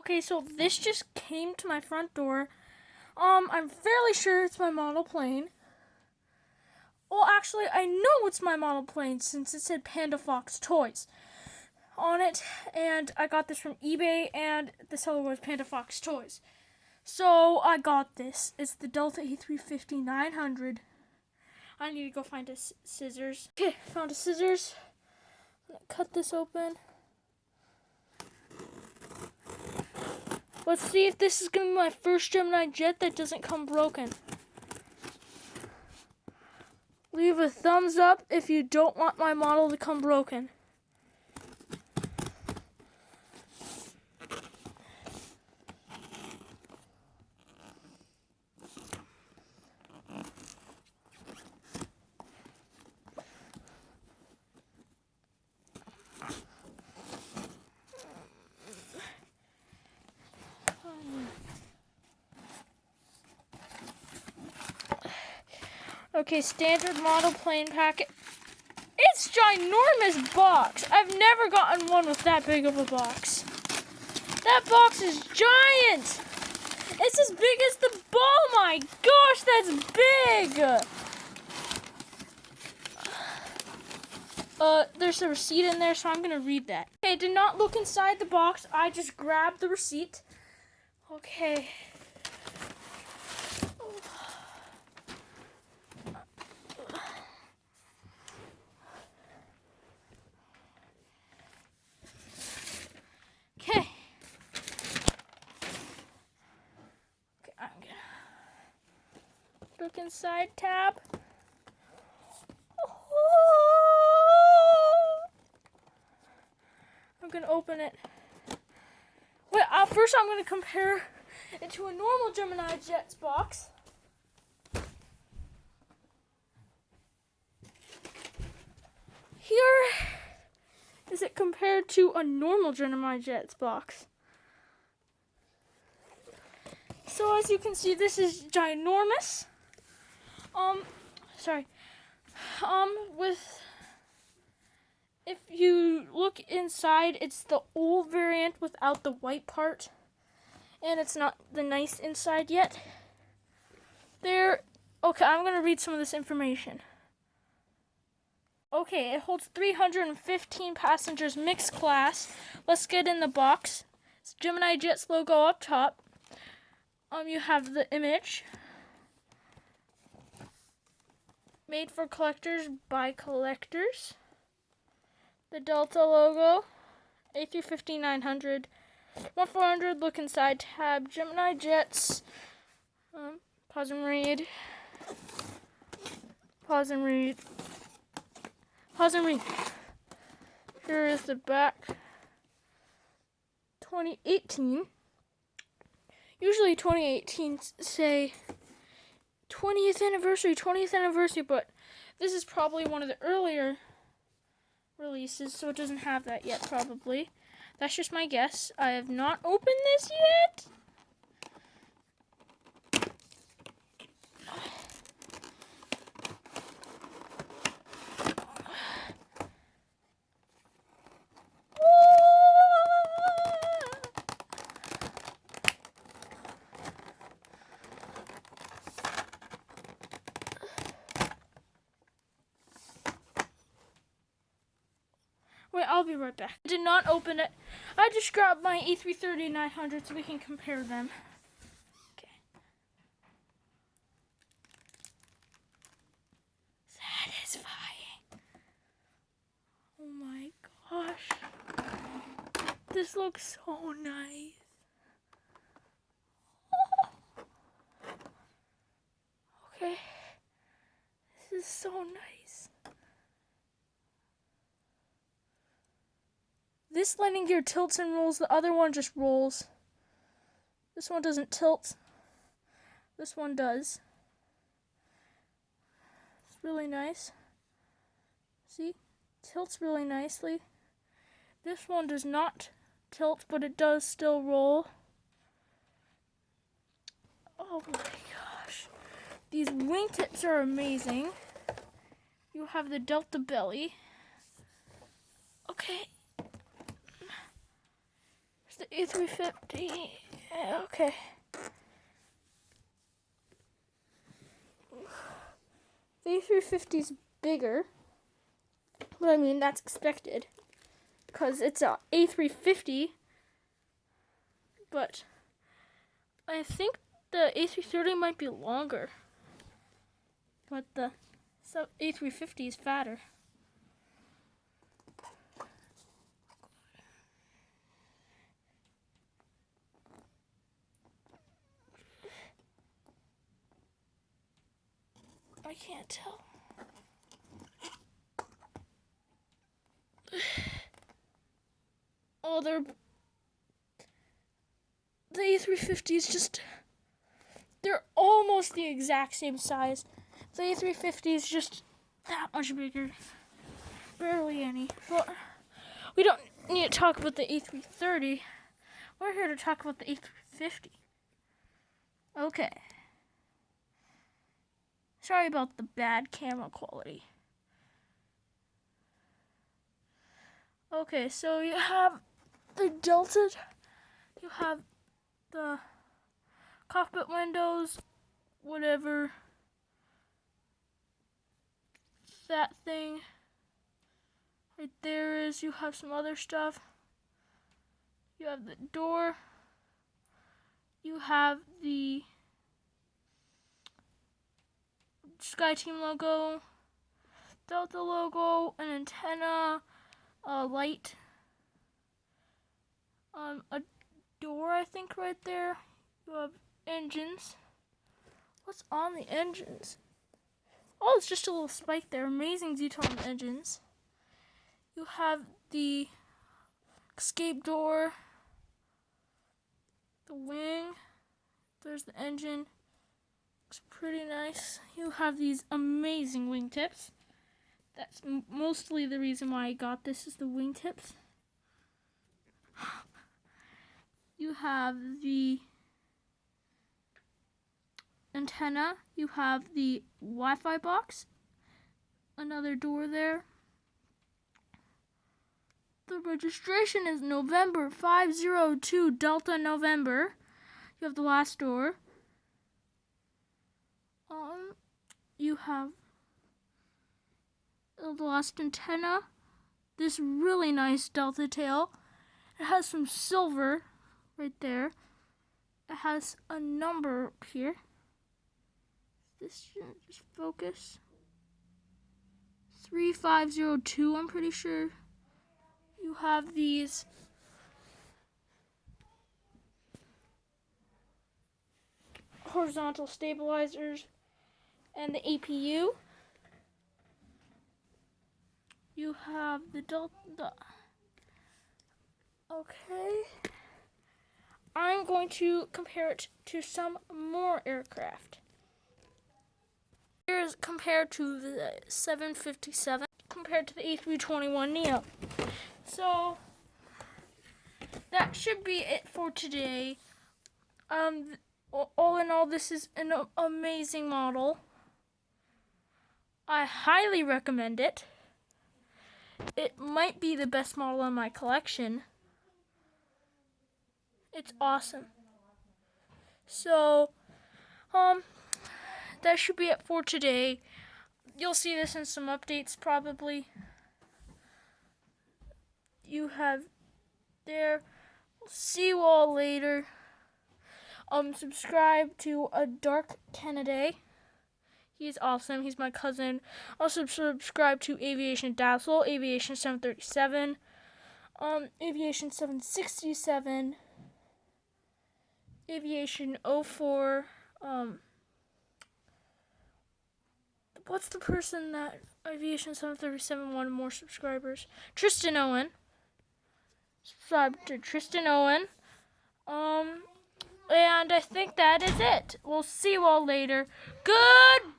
Okay, so this just came to my front door. I'm fairly sure it's my model plane. Well, actually, I know it's my model plane since it said Panda Fox Toys on it, and I got this from eBay, and the seller was Panda Fox Toys. So I got this. It's the Delta A350-900. I need to go find a scissors. Okay, found a scissors. I'm gonna cut this open. Let's see if this is gonna be my first Gemini jet that doesn't come broken. Leave a thumbs up if you don't want my model to come broken. Okay, standard model plane packet. It's ginormous box. I've never gotten one with that big of a box. That box is giant. It's as big as the ball. My gosh, that's big. There's a receipt in there, so I'm gonna read that. Okay, did not look inside the box. I just grabbed the receipt. Okay. Okay. I'm gonna look inside tab. I'm gonna open it. Wait, first I'm gonna compare it to a normal Gemini Jets box. Here is it compared to a normal Gemini Jets box. So as you can see, this is ginormous. If you look inside, it's the old variant without the white part, and it's not the nice inside yet. Okay, I'm gonna read some of this information. Okay, it holds 315 passengers mixed class. Let's get in the box. It's Gemini Jets logo up top. You have the image. Made for collectors by collectors. The Delta logo. A350-900. 1400, look inside tab. Gemini Jets. Pause and read. Pause and read. Pause and read. Here is the back. 2018. Usually 2018 say 20th anniversary, but this is probably one of the earlier releases, so it doesn't have that yet, probably. That's just my guess. I have not opened this yet. Wait, I'll be right back. I did not open it. I just grabbed my A330-900 so we can compare them. Okay. Satisfying. Oh my gosh. This looks so nice. Okay. This is so nice. This landing gear tilts and rolls, the other one just rolls. This one doesn't tilt. This one does. It's really nice. See? Tilts really nicely. This one does not tilt, but it does still roll. Oh my gosh. These wingtips are amazing. You have the Delta belly. Okay. the A350. Yeah, okay. The A350 is bigger, but I mean that's expected because it's a A350. But I think the A330 might be longer, but the A350 is fatter. I can't tell. Oh, the A350 is they're almost the exact same size. The A350 is just that much bigger. Barely any. But we don't need to talk about the A330. We're here to talk about the A350. Okay. Sorry about the bad camera quality. Okay, so you have the Delta, you have the cockpit windows, whatever that thing right there is. You have some other stuff. You have the door. You have the SkyTeam logo, Delta logo, an antenna, a light, a door, I think, right there. You have engines. What's on the engines? Oh, it's just a little spike there. Amazing detail on the engines. You have the escape door, the wing. There's the engine. Looks pretty nice. You have these amazing wingtips. That's mostly the reason why I got this, is the wingtips. You have the antenna. You have the Wi-Fi box. Another door there. The registration is November 502 Delta November. You have the last door. You have the last antenna. This really nice Delta tail. It has some silver right there. It has a number up here. This shouldn't just focus. 3502, I'm pretty sure. You have these horizontal stabilizers and the APU. You have the Delta. Okay. I'm going to compare it to some more aircraft. Here's compared to the 757, compared to the A321neo. So that should be it for today. All in all, this is an amazing model. I highly recommend it. It might be the best model in my collection. It's awesome. So, that should be it for today. You'll see this in some updates probably. You have there. See you all later. Subscribe to a Dark Kennedy. He's awesome. He's my cousin. Also subscribe to Aviation Dazzle, Aviation 737, Aviation 767, Aviation 04. What's the person that Aviation 737 wanted more subscribers? Tristan Owen. Subscribe to Tristan Owen. And I think that is it. We'll see you all later. Goodbye.